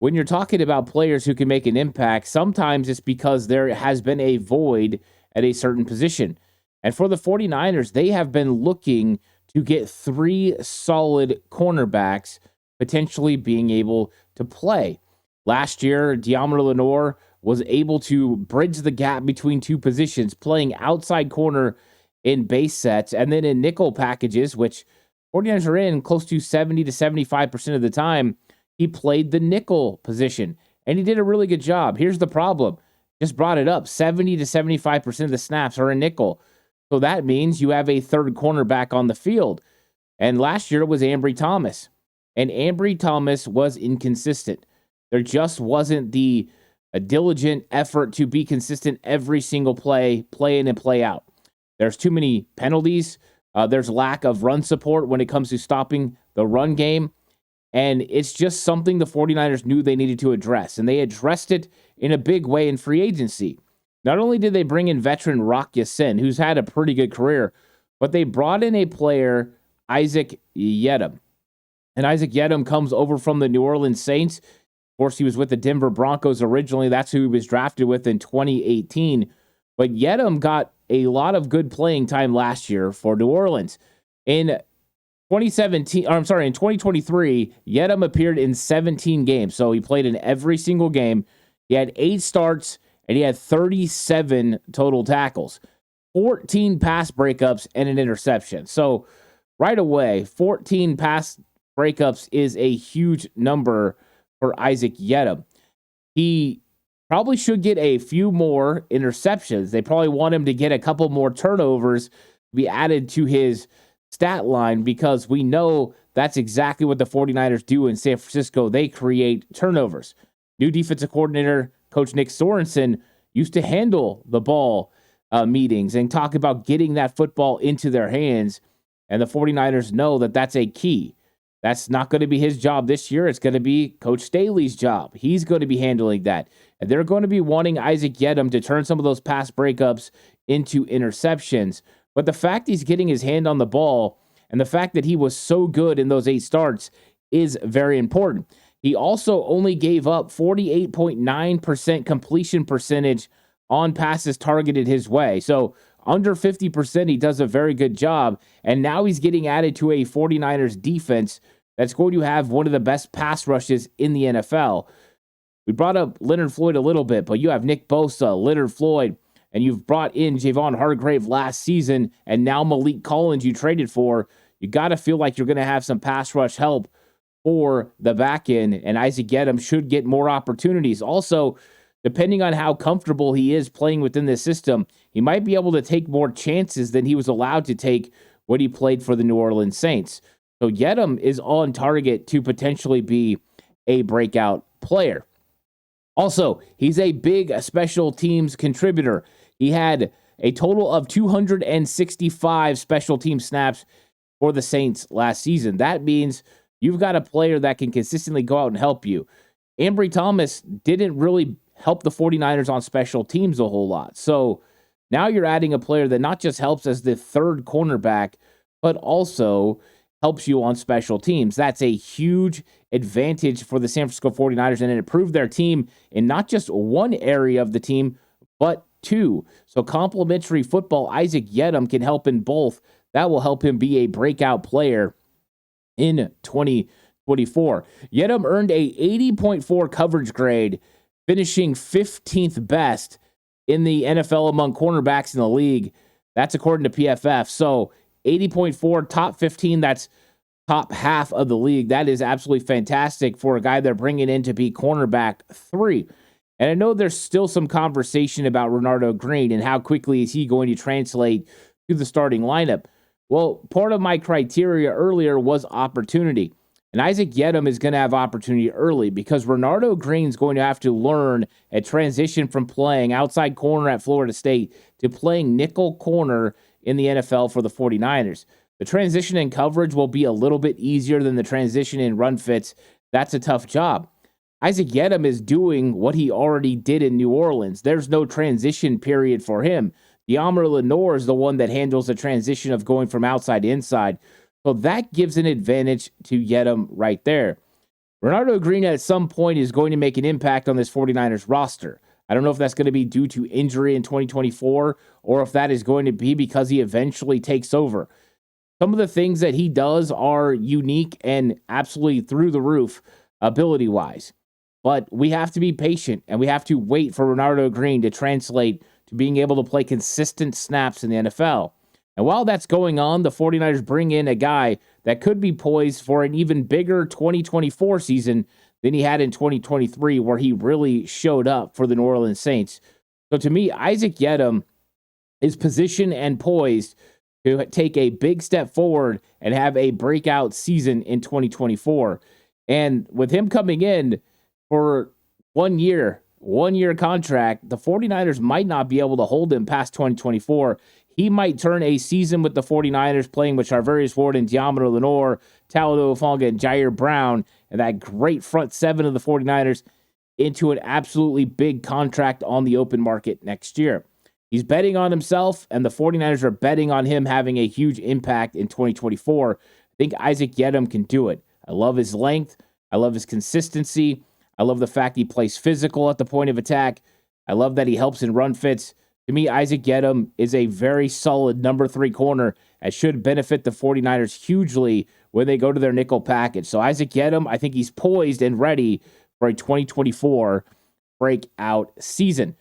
when you're talking about players who can make an impact, sometimes it's because there has been a void at a certain position. And for the 49ers, they have been looking to get three solid cornerbacks potentially being able to play. Last year, Deommodore Lenoir was able to bridge the gap between two positions, playing outside corner in base sets and then in nickel packages, which 49ers are in close to 70 to 75% of the time. He played the nickel position, and he did a really good job. Here's the problem. Just brought it up. 70 to 75% of the snaps are a nickel. So that means you have a third cornerback on the field. And last year it was Ambry Thomas. And Ambry Thomas was inconsistent. There just wasn't the diligent effort to be consistent every single play in and play out. There's too many penalties. There's lack of run support when it comes to stopping the run game. And it's just something the 49ers knew they needed to address. And they addressed it in a big way in free agency. Not only did they bring in veteran Rock Ya-Sin, who's had a pretty good career, but they brought in a player, Isaac Yiadom. And Isaac Yiadom comes over from the New Orleans Saints. Of course, he was with the Denver Broncos originally. That's who he was drafted with in 2018. But Yiadom got a lot of good playing time last year for New Orleans. In 2023, Yiadom appeared in 17 games. So he played in every single game. He had 8 starts, and he had 37 total tackles, 14 pass breakups, and an interception. So right away, 14 pass breakups is a huge number for Isaac Yiadom. He probably should get a few more interceptions. They probably want him to get a couple more turnovers to be added to his stat line, because we know that's exactly what the 49ers do in San Francisco. They create turnovers. New defensive coordinator, Coach Nick Sorensen, used to handle the ball meetings and talk about getting that football into their hands. And the 49ers know that that's a key. That's not going to be his job this year. It's going to be Coach Staley's job. He's going to be handling that. And they're going to be wanting Isaac Yiadom to turn some of those pass breakups into interceptions. But the fact he's getting his hand on the ball and the fact that he was so good in those 8 starts is very important. He also only gave up 48.9% completion percentage on passes targeted his way. So under 50%, he does a very good job. And now he's getting added to a 49ers defense that's going to have one of the best pass rushes in the NFL. We brought up Leonard Floyd a little bit, but you have Nick Bosa, Leonard Floyd, and you've brought in Javon Hargrave last season, and now Malik Collins you traded for. You got to feel like you're going to have some pass rush help for the back end, and Isaac Yiadom should get more opportunities. Also, depending on how comfortable he is playing within this system, he might be able to take more chances than he was allowed to take when he played for the New Orleans Saints. So Yiadom is on target to potentially be a breakout player. Also, he's a big special teams contributor. He had a total of 265 special team snaps for the Saints last season. That means you've got a player that can consistently go out and help you. Ambry Thomas didn't really help the 49ers on special teams a whole lot. So now you're adding a player that not just helps as the third cornerback, but also helps you on special teams. That's a huge advantage for the San Francisco 49ers, and it improved their team in not just one area of the team, but 2. So complementary football, Isaac Yiadom can help in both. That will help him be a breakout player in 2024. Yiadom earned a 80.4 coverage grade, finishing 15th best in the NFL among cornerbacks in the league. That's according to PFF. So 80.4, top 15, that's top half of the league. That is absolutely fantastic for a guy they're bringing in to be cornerback 3. And I know there's still some conversation about Renardo Green and how quickly is he going to translate to the starting lineup. Well, part of my criteria earlier was opportunity. And Isaac Yiadom is going to have opportunity early because Renardo Green's going to have to learn a transition from playing outside corner at Florida State to playing nickel corner in the NFL for the 49ers. The transition in coverage will be a little bit easier than the transition in run fits. That's a tough job. Isaac Yiadom is doing what he already did in New Orleans. There's no transition period for him. Deommodore Lenoir is the one that handles the transition of going from outside to inside. So that gives an advantage to Yiadom right there. Renardo Green at some point is going to make an impact on this 49ers roster. I don't know if that's going to be due to injury in 2024 or if that is going to be because he eventually takes over. Some of the things that he does are unique and absolutely through the roof ability-wise. But we have to be patient and we have to wait for Renardo Green to translate to being able to play consistent snaps in the NFL. And while that's going on, the 49ers bring in a guy that could be poised for an even bigger 2024 season than he had in 2023, where he really showed up for the New Orleans Saints. So to me, Isaac Yiadom is positioned and poised to take a big step forward and have a breakout season in 2024. And with him coming in for 1 year, 1 year contract, the 49ers might not be able to hold him past 2024. He might turn a season with the 49ers playing with Charvarius Ward and Diamond Lenore, Talado Ufonga, and Jair Brown, and that great front seven of the 49ers into an absolutely big contract on the open market next year. He's betting on himself, and the 49ers are betting on him having a huge impact in 2024. I think Isaac Yiadom can do it. I love his length. I love his consistency. I love the fact he plays physical at the point of attack. I love that he helps in run fits. To me, Isaac Yiadom is a very solid number 3 corner and should benefit the 49ers hugely when they go to their nickel package. So Isaac Yiadom, I think he's poised and ready for a 2024 breakout season.